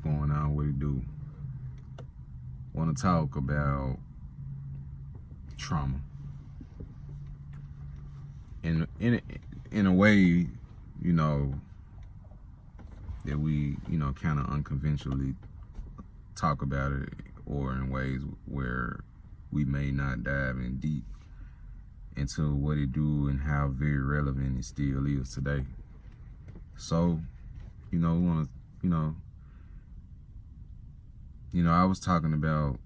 going on? What it do? Want to talk about trauma. In a way, you know, that we, you know, kind of unconventionally talk about it, or in ways where we may not dive in deep into what it do and how very relevant it still is today. So, you know, we want to, I was talking about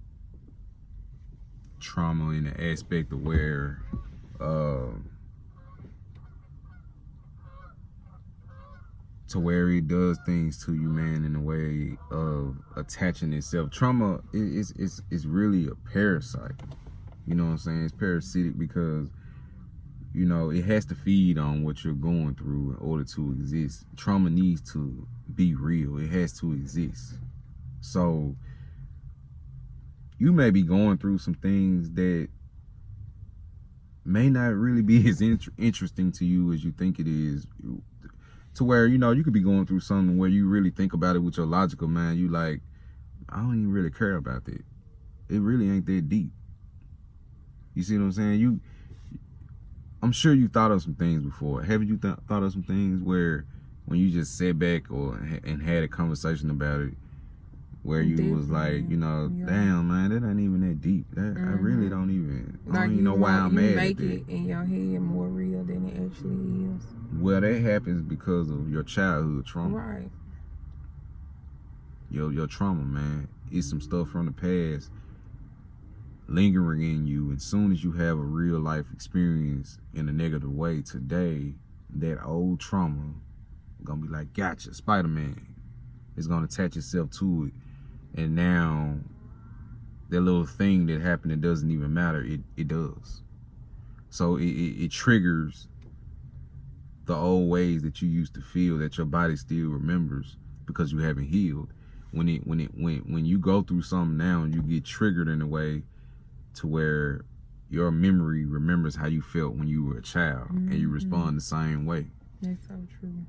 trauma in the aspect of where to where it does things to you, man, in a way of attaching itself. Trauma is really a parasite. You know what I'm saying? It's parasitic because, you know, it has to feed on what you're going through in order to exist. Trauma needs to be real. It has to exist. So you may be going through some things that may not really be as interesting to you as you think it is, to where, you know, you could be going through something where you really think about it with your logical mind. You like, I don't even really care about that. It really ain't that deep. You see what I'm saying? I'm sure you thought of some things before. Haven't you thought of some things where when you just sat back and had a conversation about it, where you was like, you know, damn, man, that ain't even that deep. I really don't even know why I'm mad at that. You make it in your head more real than it actually is. Well, that happens because of your childhood trauma. Right. Your trauma, man. It's some stuff from the past lingering in you. And soon as you have a real life experience in a negative way today, that old trauma gonna be like, gotcha, Spider-Man. It's gonna attach itself to it. And now that little thing that happened that doesn't even matter, it does. So it triggers the old ways that you used to feel that your body still remembers because you haven't healed. When you go through something now and you get triggered in a way to where your memory remembers how you felt when you were a child, and you respond the same way. That's so true.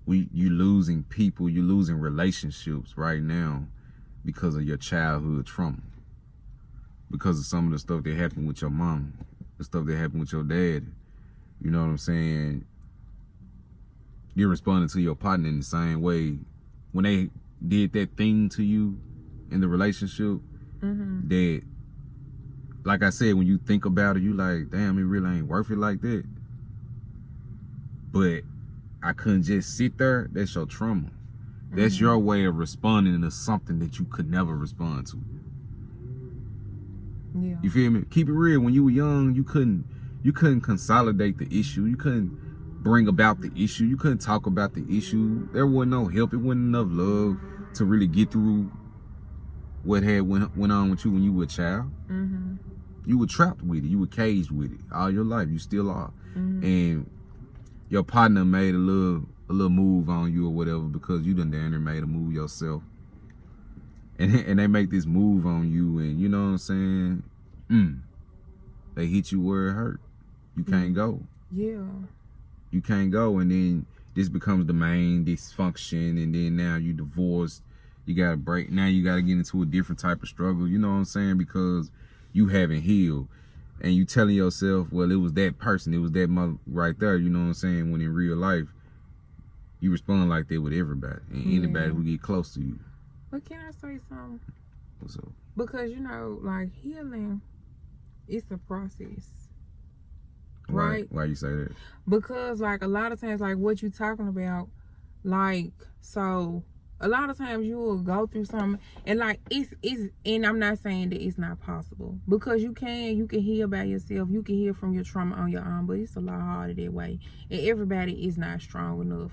You losing people, you losing relationships right now because of your childhood trauma, because of some of the stuff that happened with your mom, the stuff that happened with your dad. You know what I'm saying? You're responding to your partner in the same way when they did that thing to you in the relationship. That, like I said, when you think about it, you like, damn, it really ain't worth it like that. But I couldn't just sit there. That's your trauma. That's your way of responding to something that you could never respond to. Yeah. You feel me? Keep it real. When you were young, you couldn't consolidate the issue. You couldn't bring about the issue. You couldn't talk about the issue. There wasn't no help. It wasn't enough love to really get through what had went on with you when you were a child. You were trapped with it. You were caged with it all your life. You still are. And your partner made a little move on you or whatever because you done down there made a move yourself. And they make this move on you, and you know what I'm saying? They hit you where it hurt. You can't go. Yeah. You can't go, and then this becomes the main dysfunction, and then now you divorced. You gotta break. Now you gotta get into a different type of struggle. You know what I'm saying? Because you haven't healed. And you telling yourself, well, it was that person, it was that mother right there, you know what I'm saying? When in real life, you respond like that with everybody and anybody who get close to you. But can I say something? What's up? Because, you know, like, healing, it's a process. Right? Why you say that? Because, like, a lot of times, like, what you talking about, like, so a lot of times you will go through something, and like it's and I'm not saying that it's not possible, because you can heal by yourself. You can heal from your trauma on your own, but it's a lot harder that way, and everybody is not strong enough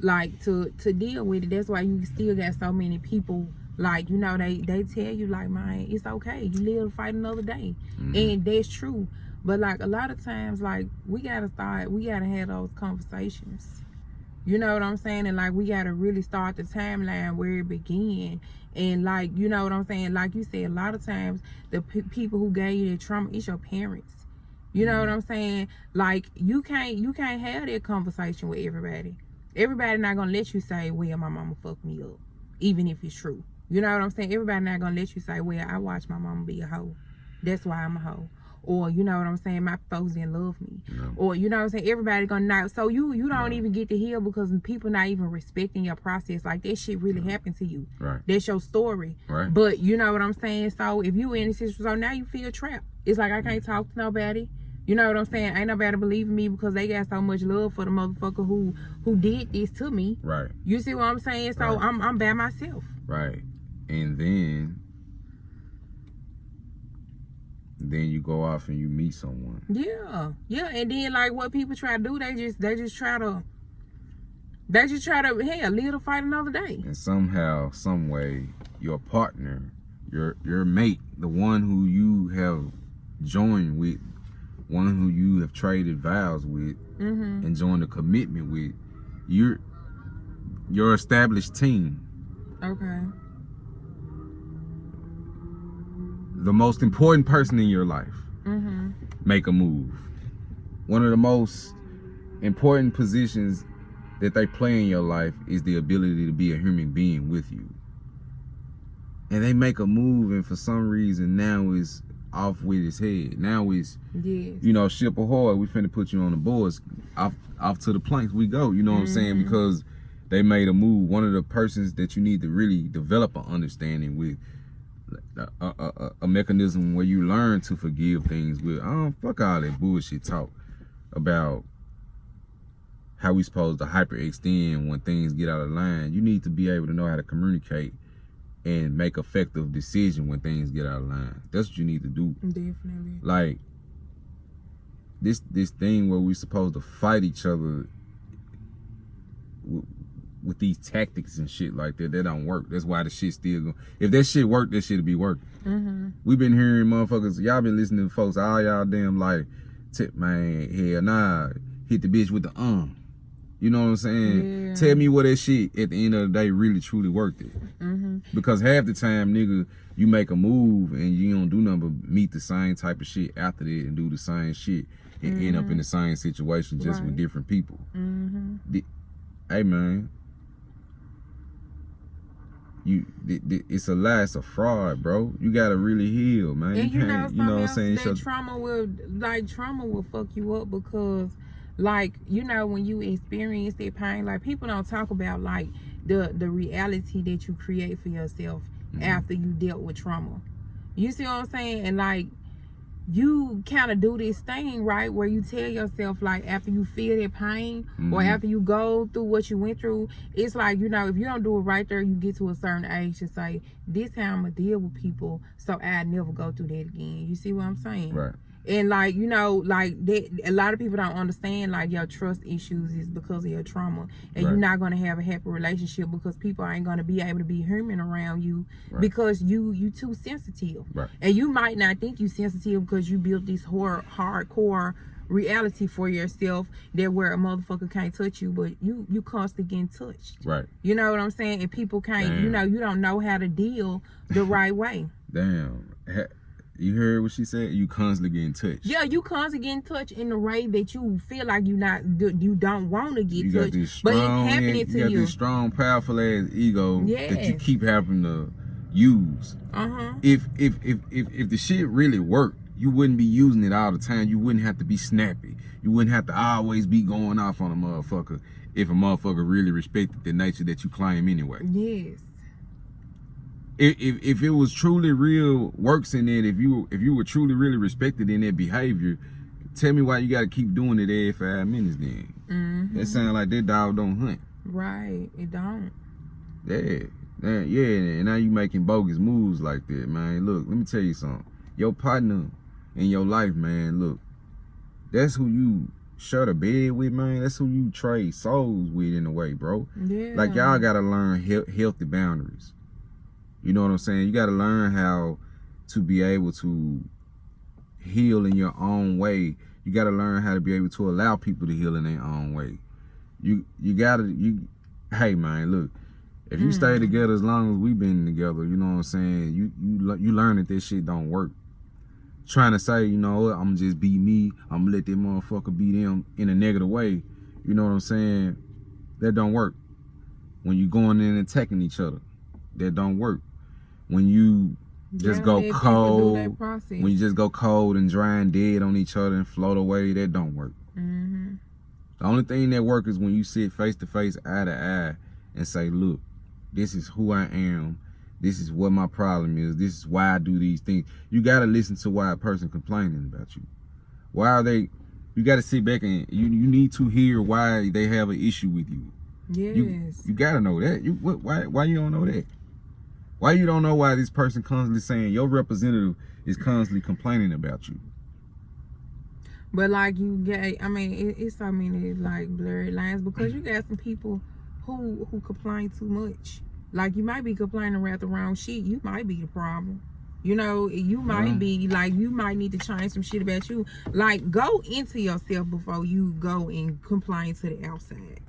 like to deal with it. That's why you still got so many people, like, you know, they tell you like, man, it's okay, you live to fight another day. And that's true. But like a lot of times, like, we gotta have those conversations. You know what I'm saying? And like, we gotta really start the timeline where it began. And like, you know what I'm saying? Like you said, a lot of times the people who gave you the trauma, it's your parents. You know what I'm saying? Like, you can't have that conversation with everybody. Everybody not gonna let you say, well, my mama fucked me up. even if it's true. You know what I'm saying? Everybody not gonna let you say, well, I watched my mama be a hoe, that's why I'm a hoe. Or you know what I'm saying, my folks didn't love me. Yeah. Or you know what I'm saying, everybody gonna not. So you don't Right. even get to heal because people not even respecting your process. Like that shit really happened to you. Right. That's your story. Right. But you know what I'm saying? So if you in a situation, so now you feel trapped. It's like I can't talk to nobody. You know what I'm saying? Ain't nobody believing me because they got so much love for the motherfucker who did this to me. Right. You see what I'm saying? So Right. I'm by myself. Right. And then you go off and you meet someone. Yeah. And then like what people try to do, they just try to hell live to fight another day. And somehow, some way, your partner, your mate, the one who you have joined with, one who you have traded vows with, and joined a commitment with, your established team. Okay. The most important person in your life, make a move. One of the most important positions that they play in your life is the ability to be a human being with you. And they make a move, and for some reason now it's off with his head. Now it's, ship ahoy, we finna put you on the boards. Off to the planks we go. You know what I'm saying? Because they made a move. One of the persons that you need to really develop an understanding with, a mechanism where you learn to forgive things with. Fuck all that bullshit talk about how we supposed to hyperextend when things get out of line. You need to be able to know how to communicate and make effective decisions when things get out of line. That's what you need to do. Definitely. Like this thing where we supposed to fight each other with these tactics and shit like that don't work. That's why the shit still go. If that shit worked, that shit'll be working. We've been hearing motherfuckers, y'all been listening to folks all y'all damn like, tip man, hell nah, hit the bitch with the You know what I'm saying? Yeah. Tell me what that shit at the end of the day really truly worked it. Because half the time, nigga, you make a move and you don't do nothing but meet the same type of shit after that and do the same shit and end up in the same situation just with different people. Hey man, it's a lie, it's a fraud, bro. You gotta really heal, man. And you know what I'm saying? That trauma will fuck you up because, like, when you experience that pain, like people don't talk about like the reality that you create for yourself after you dealt with trauma. You see what I'm saying? And like you kind of do this thing, right, where you tell yourself, like, after you feel that pain or after you go through what you went through, it's like, if you don't do it right there, you get to a certain age to say, this how I'm gonna deal with people so I never go through that again. You see what I'm saying? Right. And like, like that, a lot of people don't understand like your trust issues is because of your trauma, and you're not gonna have a happy relationship because people ain't gonna be able to be human around you because you too sensitive. Right. And you might not think you sensitive because you built this hardcore reality for yourself that where a motherfucker can't touch you, but you constantly getting touched. Right. You know what I'm saying? And people can't. Damn. You don't know how to deal the right way. Damn. You heard what she said? You constantly getting touched. Yeah, you constantly getting touched in the way that you feel like you don't want to get touched, but it's happening to you. You got this strong, powerful ass ego that you keep having to use. If the shit really worked, you wouldn't be using it all the time. You wouldn't have to be snappy. You wouldn't have to always be going off on a motherfucker if a motherfucker really respected the nature that you claim anyway. Yes. If it was truly real works in it, if you were truly really respected in that behavior, tell me why you got to keep doing it every 5 minutes then. That sound like that dog don't hunt. Right, it don't. Yeah, and now you making bogus moves like that, man. Look, let me tell you something. Your partner in your life, man, look, that's who you share the bed with, man. That's who you trade souls with in a way, bro. Yeah. Like, y'all got to learn healthy boundaries. You know what I'm saying? You got to learn how to be able to heal in your own way. You got to learn how to be able to allow people to heal in their own way. Hey man, look, if you stay together as long as we've been together, you know what I'm saying? You learn that this shit don't work. Trying to say, you know what, I'm gonna just be me. I'm gonna let that motherfucker be them in a negative way. You know what I'm saying? That don't work. When you going in and attacking each other. that don't work. When you just go cold, when you just go cold and dry and dead on each other and float away, that don't work. Mm-hmm. The only thing that works is when you sit face to face, eye to eye, and say, look, this is who I am. This is what my problem is. This is why I do these things. You got to listen to why a person complaining about you. Why are they, you got to sit back and you need to hear why they have an issue with you. Yes. You got to know that. Why you don't know that? Why you don't know why this person constantly saying your representative is constantly complaining about you? But like you get, I mean, it's so many like blurred lines because you got some people who complain too much. Like you might be complaining about the wrong shit. You might be the problem. You know, you might be like, you might need to change some shit about you. Like go into yourself before you go and complain to the outside.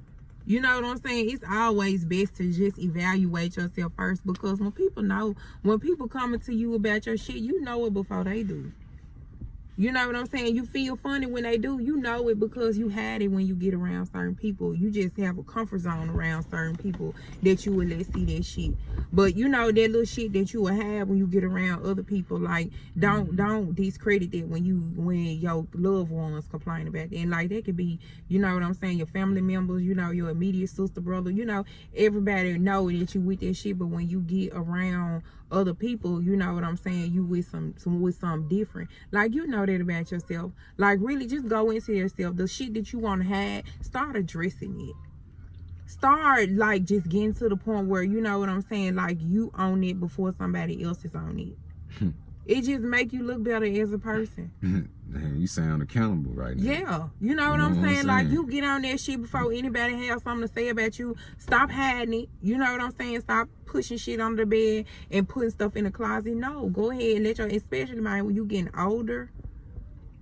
You know what I'm saying? It's always best to just evaluate yourself first because when people coming to you about your shit, you know it before they do. You know what I'm saying? You feel funny when they do. You know it because you had it when you get around certain people. You just have a comfort zone around certain people that you will let see that shit. But you know that little shit that you will have when you get around other people. Like don't discredit it when your loved ones complain about it. And like that could be, you know what I'm saying, your family members, you know, your immediate sister, brother, you know, everybody know that you with that shit. But when you get around other people, you know what I'm saying, you with something different. Like you know that about yourself. Like really just go into yourself. The shit that you want to have, start addressing it. Start like just getting to the point where, you know what I'm saying, like you own it before somebody else is on it. It just make you look better as a person. Man, you sound accountable right now. Yeah, you know what I'm saying? Like you get on that shit before anybody has something to say about you. Stop hiding it. You know what I'm saying? Stop pushing shit under the bed and putting stuff in the closet. No, go ahead and let your, especially man, when you getting older,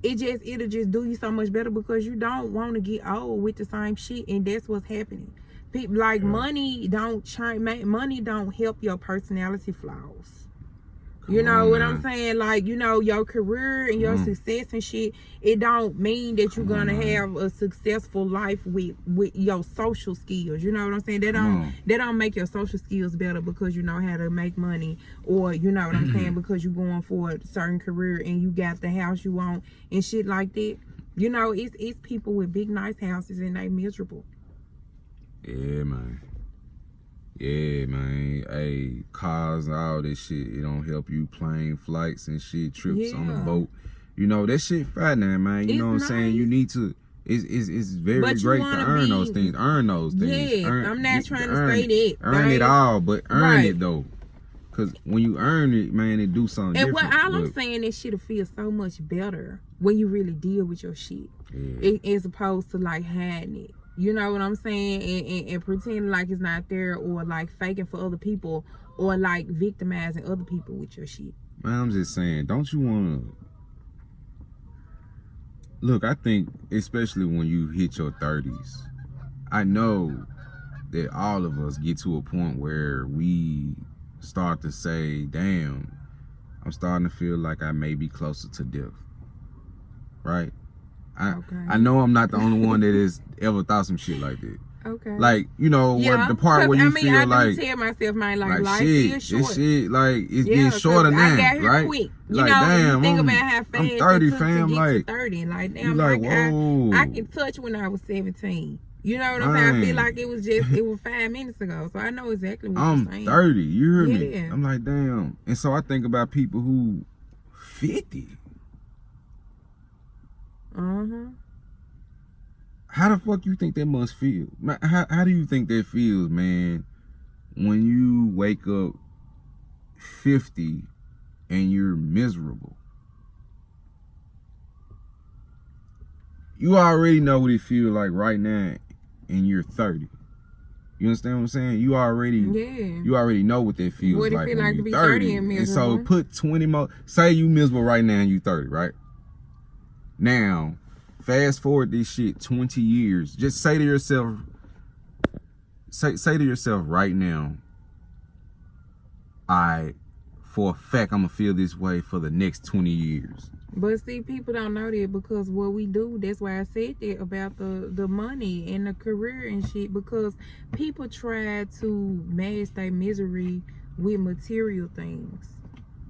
it'll just do you so much better because you don't want to get old with the same shit, and that's what's happening. People like money don't help your personality flaws. You know what I'm saying? Like, you know, your career and your success and shit, it don't mean that you're gonna have a successful life with your social skills. You know what I'm saying? They don't make your social skills better because you know how to make money, or you know what I'm saying, because you're going for a certain career and you got the house you want and shit like that. You know, it's people with big nice houses and they miserable. Yeah, man. Yeah, man. Hey, cars, all this shit, it don't help you. Plane flights and shit, trips on the boat. You know, that shit fat now, man. You know what I'm saying? You need to, it's very great to earn those things. Earn those things. Yes, I'm not trying to say that. Earn it all, but earn it though. Because when you earn it, man, it do something different. And all I'm saying is shit'll feel so much better when you really deal with your shit. As opposed to like hiding it. You know what I'm saying? And pretending like it's not there, or like faking for other people, or like victimizing other people with your shit. Man, I'm just saying, don't you want to... Look, I think, especially when you hit your 30s, I know that all of us get to a point where we start to say, damn, I'm starting to feel like I may be closer to death. Right? I know I'm not the only one that has ever thought some shit like that. Okay. Like, you know, where the part where you feel like, tell myself, man, like life shit, is short. This shit, like, it's getting shorter now, right? Quick. You like, know, damn, you think about how fast I'm 30, it took fam, to get like, to 30. Like, damn, like, whoa. I can touch when I was 17. You know what I'm saying? I feel like it was 5 minutes ago. So I know exactly what you're saying. I'm 30, you hear me? I'm like, damn. And so I think about people who 50. How the fuck you think that must feel? How do you think that feels, man, when you wake up 50 and you're miserable? You already know what it feels like right now and you're 30. You understand what I'm saying? You already know what that feels like. What it feel like to be 30 and miserable? And so put 20 more, say you miserable right now and you 30, right? Now, fast forward this shit 20 years. Just say to yourself, say to yourself right now, for a fact, I'm gonna feel this way for the next 20 years. But see, people don't know that because what we do, that's why I said that about the money and the career and shit, because people try to mask their misery with material things.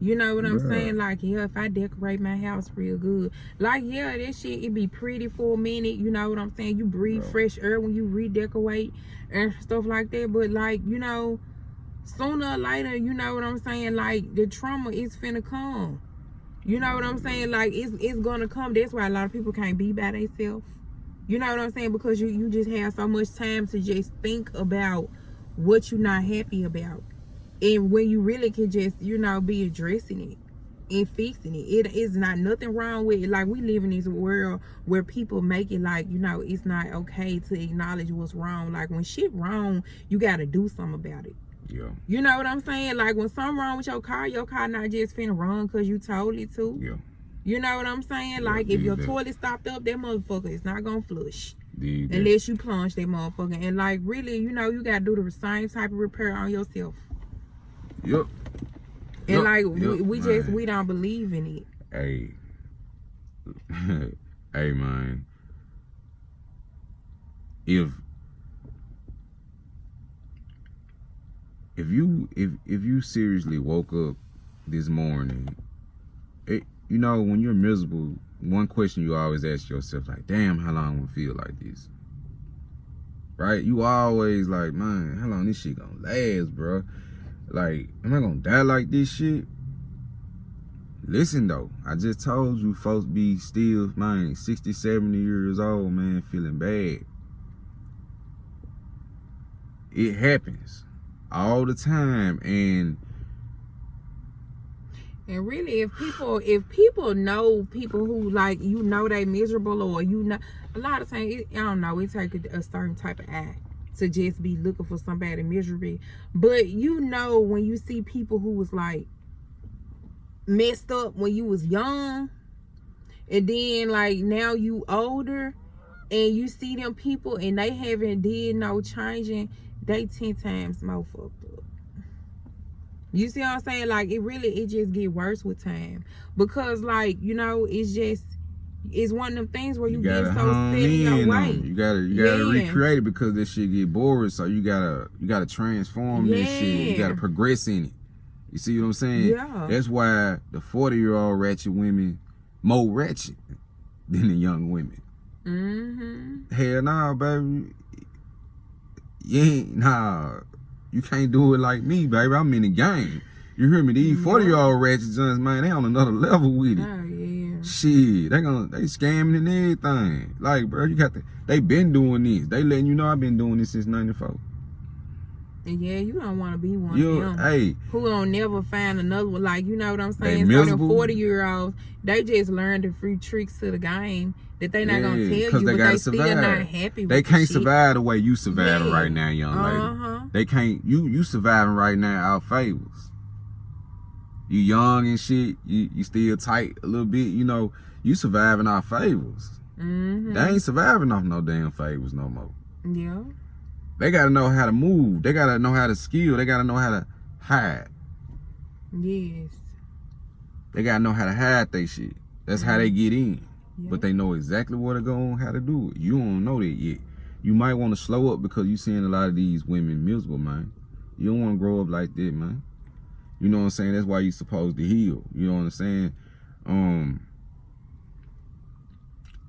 You know what I'm saying? Like, yeah, if I decorate my house real good, like, yeah, that shit, it be pretty for a minute. You know what I'm saying? You breathe fresh air when you redecorate and stuff like that. But, like, you know, sooner or later, you know what I'm saying? Like, the trauma is finna come. You know what I'm saying? Like, it's gonna come. That's why a lot of people can't be by themselves. You know what I'm saying? Because you just have so much time to just think about what you're not happy about. And when you really can just, you know, be addressing it and fixing it. It is not nothing wrong with it. Like, we live in this world where people make it like, you know, it's not okay to acknowledge what's wrong. Like, when shit wrong, you got to do something about it. Yeah. You know what I'm saying? Like, when something wrong with your car not just finna run because you told it to. Yeah. You know what I'm saying? Like, if your toilet stopped up, that motherfucker is not gonna flush. Unless you plunge that motherfucker. And, like, really, you know, you gotta do the same type of repair on yourself. Yep. And, like, we don't believe in it. Hey. Hey, man. If you seriously woke up this morning, you know, when you're miserable, one question you always ask yourself, like, damn, how long will I feel like this? Right? You always like, man, how long this shit gonna last, bro? Like, am I gonna die like this shit? Listen, though, I just told you folks be still, man, 60, 70 years old, man, feeling bad. It happens all the time. And really, if people know people who, like, you know, they miserable, or, you know, a lot of times, I don't know, it takes a certain type of eye to just be looking for somebody miserable. But, you know, when you see people who was, like, messed up when you was young, and then, like, now you older, and you see them people and they haven't did no changing, they 10 times more fucked up. You see what I'm saying? Like, it just get worse with time. Because, like, you know, it's one of them things where you get so set in your way. You gotta recreate it, because this shit get boring. So you gotta transform this shit. You gotta progress in it. You see what I'm saying? Yeah. That's why the 40-year-old ratchet women more ratchet than the young women. Mm-hmm. Hell nah, baby. You can't do it like me, baby. I'm in the game. You hear me? These 40-year-old ratchet joints, man, they on another level with it. Oh, yeah. Shit, they scamming and everything. Like, bro, they been doing this. They letting you know I've been doing this since 94. And yeah, you don't want to be one of them who don't never find another one. Like, you know what I'm saying? So them 40-year-olds, they just learned a few tricks to the game that they not gonna tell you, but they still not happy with They can't shit. Survive the way you surviving right now, young lady. They can't. You surviving right now out favors. You young and shit. You still tight a little bit. You know, you surviving our favors. They ain't surviving off no damn favors no more. Yeah. They gotta know how to move. They gotta know how to skill. They gotta know how to hide. Yes. They gotta know how to hide they shit. That's how they get in. Yeah. But they know exactly where to go and how to do it. You don't know that yet. You might want to slow up because you seeing a lot of these women miserable, man. You don't want to grow up like that, man. You know what I'm saying? That's why you supposed to heal. You know what I'm saying?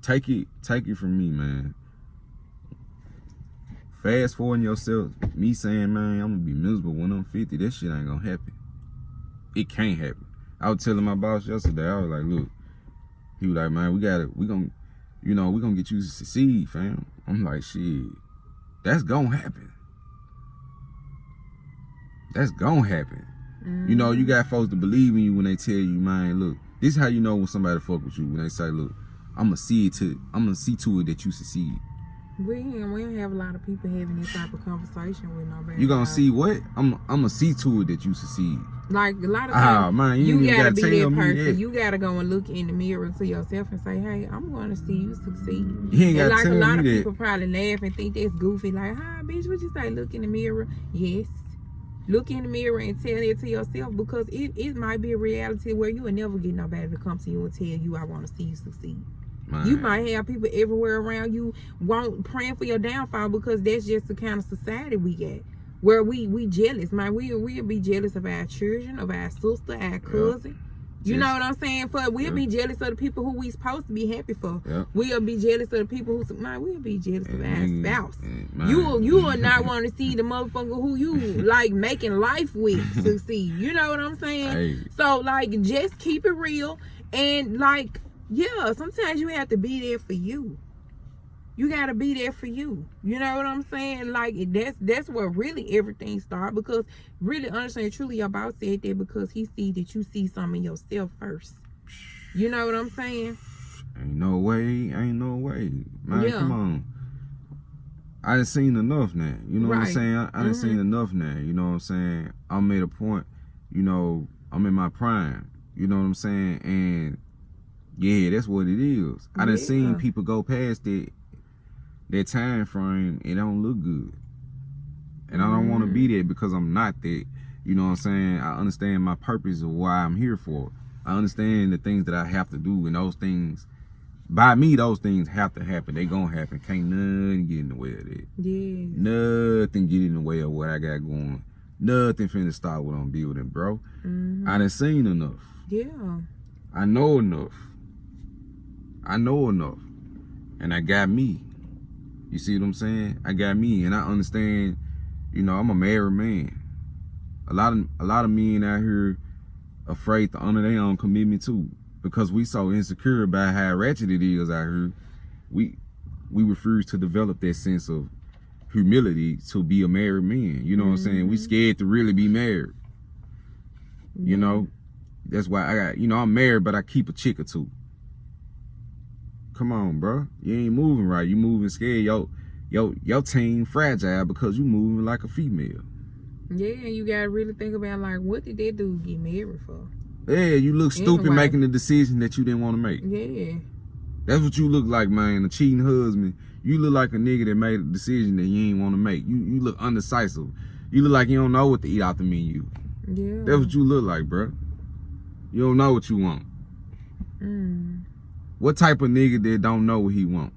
Take it from me, man. Fast forwarding yourself, me saying, man, I'm gonna be miserable when I'm 50, that shit ain't gonna happen. It can't happen. I was telling my boss yesterday, I was like, look, he was like, man, we gonna get you to succeed, fam. I'm like, shit, that's gonna happen. That's gonna happen. You know, you got folks to believe in you when they tell you, man, look, this is how you know when somebody fuck with you, when they say, look, I'm gonna see to it that you succeed. We don't have a lot of people having this type of conversation with nobody. You gonna see what? I'm gonna see to it that you succeed. Like, a lot of times, man, you gotta be that person. You gotta go and look in the mirror to yourself and say, hey, I'm gonna see you succeed. You ain't gotta like, tell a lot of me people probably laugh and think that's goofy. Like, hi, bitch, what you say? Look in the mirror. Yes. Look in the mirror and tell it to yourself, because it might be a reality where you will never get nobody to come to you and tell you, I want to see you succeed. Man. You might have people everywhere around you praying for your downfall, because that's just the kind of society we got. where we jealous, man. We'll be jealous of our children, of our sister, our cousin. You know what I'm saying? We'll be jealous of the people who we supposed to be happy for. We'll be jealous of the people who, man, we'll be jealous of our spouse. You will not want to see the motherfucker who you like making life with succeed. You know what I'm saying? Hey. So like, just keep it real, and like, yeah, sometimes you have to be there for you. You gotta be there for you. You know what I'm saying? Like, that's where really everything starts. Because really, honestly and truly, your boss said that because he see that you see something in yourself first. You know what I'm saying? Ain't no way. Man, come on. I done seen enough now. You know what I'm saying? I done seen enough now. You know what I'm saying? I'm at a point, you know, I'm in my prime. You know what I'm saying? And yeah, that's what it is. I done seen people go past it. That time frame, it don't look good. And I don't want to be there because I'm not that. You know what I'm saying? I understand my purpose of why I'm here for. I understand the things that I have to do, and those things, by me, those things have to happen. They gonna happen. Can't nothing get in the way of that. Yeah. Nothing get in the way of what I got going. Nothing finna stop what I'm building, bro. I done seen enough. Yeah. I know enough. And I got me. You see what I'm saying? I got me, and I understand. You know, I'm a married man. A lot of men out here afraid to honor their own commitment too, because we so insecure about how ratchet it is out here. We refuse to develop that sense of humility to be a married man. You know what I'm saying? We scared to really be married. You know, that's why I got. You know, I'm married, but I keep a chick or two. Come on, bro. You ain't moving right. You moving scared. Your team fragile because you moving like a female. Yeah, you gotta really think about, like, what did that dude get married for? Yeah, you look stupid making the decision that you didn't want to make. Yeah. That's what you look like, man. A cheating husband. You look like a nigga that made a decision that you ain't want to make. You look undecisive. You look like you don't know what to eat out the menu. Yeah. That's what you look like, bro. You don't know what you want. What type of nigga that don't know what he want?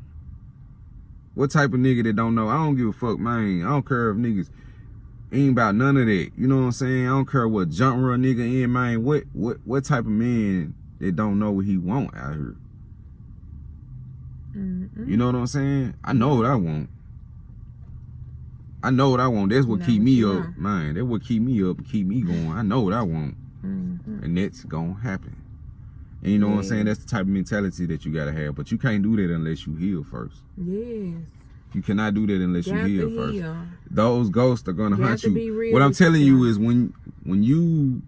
What type of nigga that don't know? I don't give a fuck, man. I don't care if niggas ain't about none of that. You know what I'm saying? I don't care what genre a nigga in, man. What type of man that don't know what he want out here? You know what I'm saying? I know what I want. That's what keep me up, man. That's what keep me up and keep me going. I know what I want. And that's gonna happen. And you know what I'm saying? That's the type of mentality that you gotta have. But you can't do that unless you heal first. Yes. You cannot do that unless you heal first. Those ghosts are gonna hunt you. What I'm telling you is when you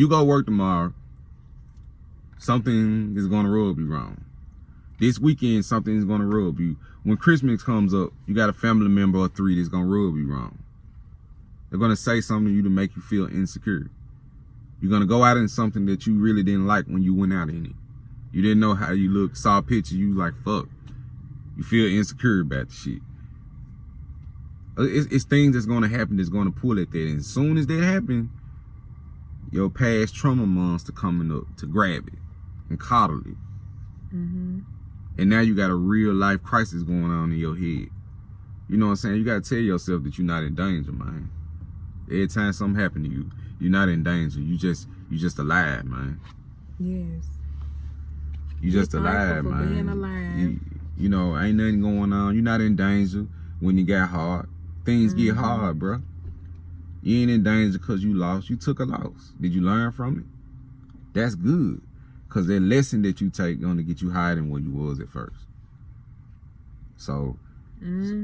go work tomorrow, something is gonna rub you wrong. This weekend, something is gonna rub you. When Christmas comes up, you got a family member or 3 that's gonna rub you wrong. They're gonna say something to you to make you feel insecure. You're gonna go out in something that you really didn't like when you went out in it. You didn't know how you look, saw a picture, you like, fuck. You feel insecure about the shit. It's things that's gonna happen that's gonna pull at that. And as soon as that happens, your past trauma monster coming up to grab it and coddle it. And now you got a real life crisis going on in your head. You know what I'm saying? You gotta tell yourself that you're not in danger, man. Every time something happen to you, you're not in danger. You just alive, man. Yes. You just alive, man. Being alive. You know, ain't nothing going on. You're not in danger when you got hard. Things get hard, bro. You ain't in danger because you lost. You took a loss. Did you learn from it? That's good. Because that lesson that you take gonna get you higher than what you was at first. So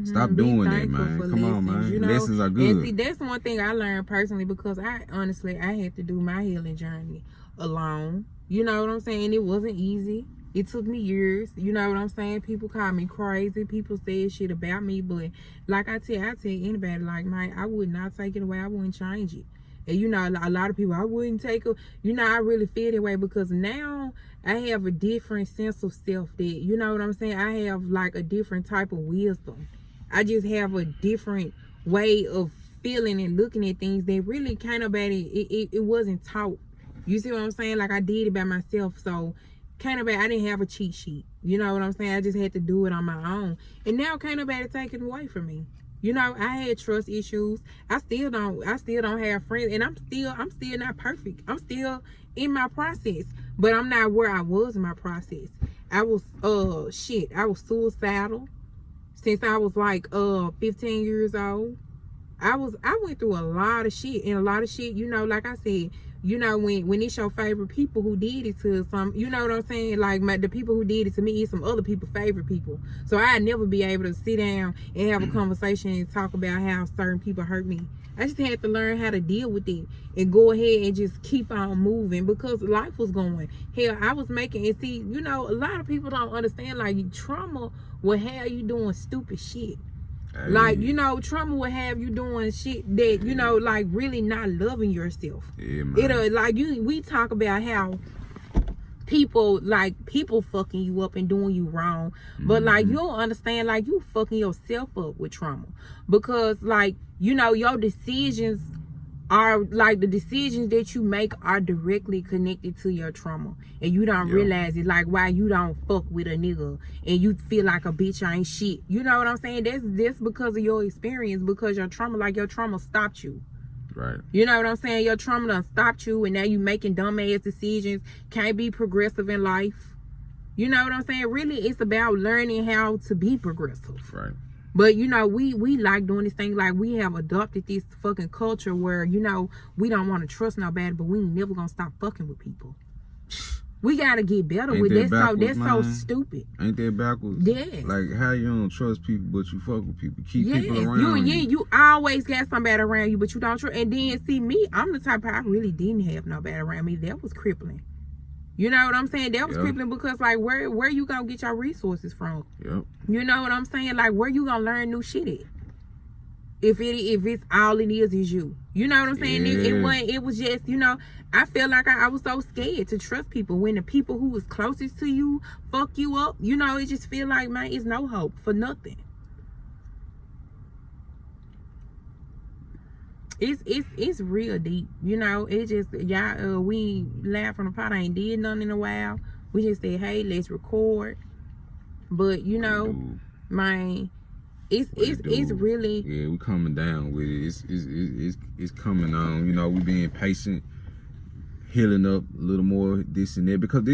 stop doing that, man. Come on, man. You know, lessons are good. And see, that's one thing I learned personally, because I had to do my healing journey alone. You know what I'm saying? It wasn't easy. It took me years. You know what I'm saying? People call me crazy. People said shit about me. But like I tell anybody, like, man, I would not take it away. I wouldn't change it. And you know, a lot of people, I wouldn't take it. You know, I really feel that way because now I have a different sense of self that, you know what I'm saying? I have like a different type of wisdom. I just have a different way of feeling and looking at things that really kind of bad. It wasn't taught. You see what I'm saying? Like, I did it by myself. So kind of bad. I didn't have a cheat sheet. You know what I'm saying? I just had to do it on my own. And now kind of bad to take it away from me. You know, I had trust issues. I still don't have friends, and I'm still not perfect. I'm still in my process, but I'm not where I was in my process. I was I was suicidal since I was like 15 years old. I went through a lot of shit, and a lot of shit, you know, like I said, you know, when it's your favorite people who did it to some, you know what I'm saying? Like the people who did it to me is some other people's favorite people. So I'd never be able to sit down and have a conversation and talk about how certain people hurt me. I just had to learn how to deal with it and go ahead and just keep on moving because life was going. Hell, I was making, and see, you know, a lot of people don't understand, like, trauma will have you doing stupid shit. Like, you know, trauma will have you doing shit that, you know, like really not loving yourself. Yeah, man. It'll, like, we talk about how people fucking you up and doing you wrong, but like you don't understand, like, you fucking yourself up with trauma because, like, you know, your decisions are like the decisions that you make are directly connected to your trauma, and you don't realize it. Like, why you don't fuck with a nigga and you feel like a bitch ain't shit. You know what I'm saying? That's because of your experience, because your trauma, like, your trauma stopped you. Right. You know what I'm saying? Your trauma done stopped you, and now you making dumbass decisions. Can't be progressive in life. You know what I'm saying? Really, it's about learning how to be progressive. Right. But, you know, we like doing this thing, like, we have adopted this fucking culture where, you know, we don't want to trust nobody, but we ain't never gonna stop fucking with people. We gotta get better with that. That's so stupid. Ain't that backwards? Yes. Like, how you don't trust people, but you fuck with people. Keep people around you always got somebody around you, but you don't trust. And then, see, me, I'm the type of, I really didn't have nobody around me. That was crippling. You know what I'm saying? That was crippling because, like, where you gonna get your resources from? Yep. You know what I'm saying? Like, where you gonna learn new shit at? If it's all it is you. You know what I'm saying? It was just, you know, I felt like I was so scared to trust people when the people who was closest to you fuck you up. You know, it just feel like, man, it's no hope for nothing. It's real deep, you know. It just, y'all, we laugh from the pot. I ain't did nothing in a while. We just said, hey, let's record. But, you know, man, it's really, yeah, we coming down with it. It's coming on. You know, we being patient, healing up a little more, this and that, because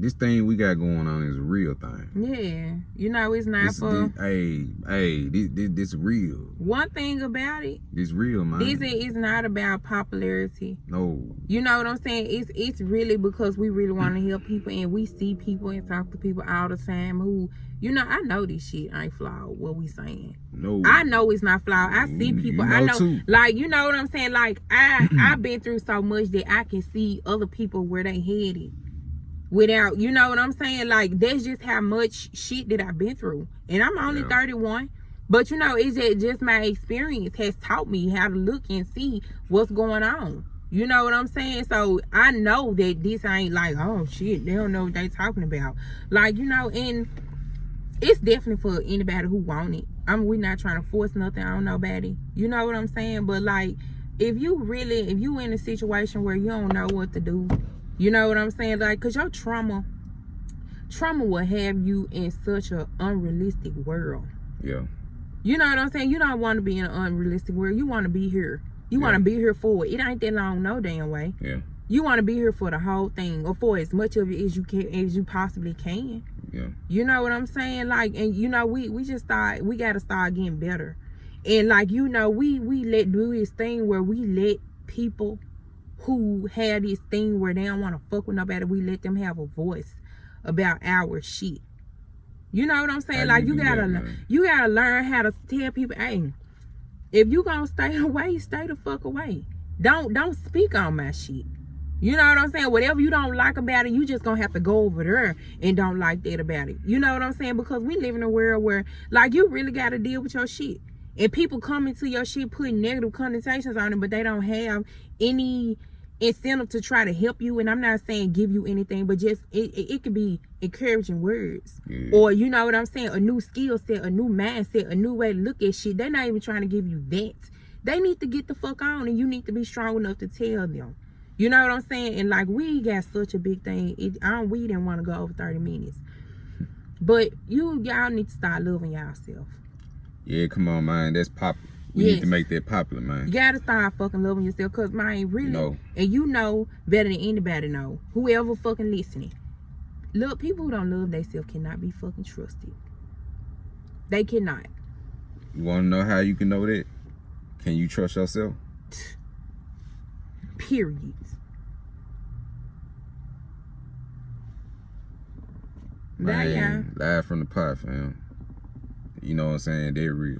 this thing we got going on is a real thing. Yeah, you know, it's not this real. One thing about it, it's real, man. This is not about popularity. No. You know what I'm saying? It's really because we really want to help people, and we see people and talk to people all the time who, you know, I know this shit ain't flawed, what we saying. No. I know it's not flawed. I see people. You know, I know too. Like, you know what I'm saying? Like, I've been through so much that I can see other people where they headed. Without, you know what I'm saying? Like, that's just how much shit that I've been through. And I'm only 31. But, you know, it's just my experience has taught me how to look and see what's going on. You know what I'm saying? So I know that this ain't like, oh shit, they don't know what they talking about. Like, you know, and it's definitely for anybody who want it. We're not trying to force nothing on nobody. You know what I'm saying? But, like, if you in a situation where you don't know what to do, you know what I'm saying? Like, because your trauma will have you in such an unrealistic world. Yeah. You know what I'm saying? You don't want to be in an unrealistic world. You want to be here. You want to be here for it. It ain't that long, no damn way. Yeah. You want to be here for the whole thing, or for as much of it as you can, as you possibly can. Yeah. You know what I'm saying? Like, and you know, we got to start getting better. And, like, you know, we let do this thing where we let people who have this thing where they don't want to fuck with nobody, we let them have a voice about our shit. You know what I'm saying? Like, you gotta learn how to tell people, hey, if you gonna stay away, stay the fuck away. Don't speak on my shit. You know what I'm saying? Whatever you don't like about it, you just gonna have to go over there and don't like that about it. You know what I'm saying? Because we live in a world where, like, you really gotta deal with your shit. And people come into your shit putting negative connotations on it, but they don't have any incentive to try to help you. And I'm not saying give you anything, but just it could be encouraging words. Or, you know what I'm saying, a new skill set, a new mindset, a new way to look at shit. They're not even trying to give you that. They need to get the fuck on, and you need to be strong enough to tell them. You know what I'm saying? And, like, we got such a big thing. We didn't want to go over 30 minutes. But y'all need to start loving yourself. Yeah, come on, man. That's popular. We need to make that popular, man. You gotta start fucking loving yourself, cause man, really, and you know better than anybody know. Whoever fucking listening, look, people who don't love themselves cannot be fucking trusted. They cannot. You wanna know how you can know that? Can you trust yourself? Period. Man, live from the pot, fam. You know what I'm saying? They're real.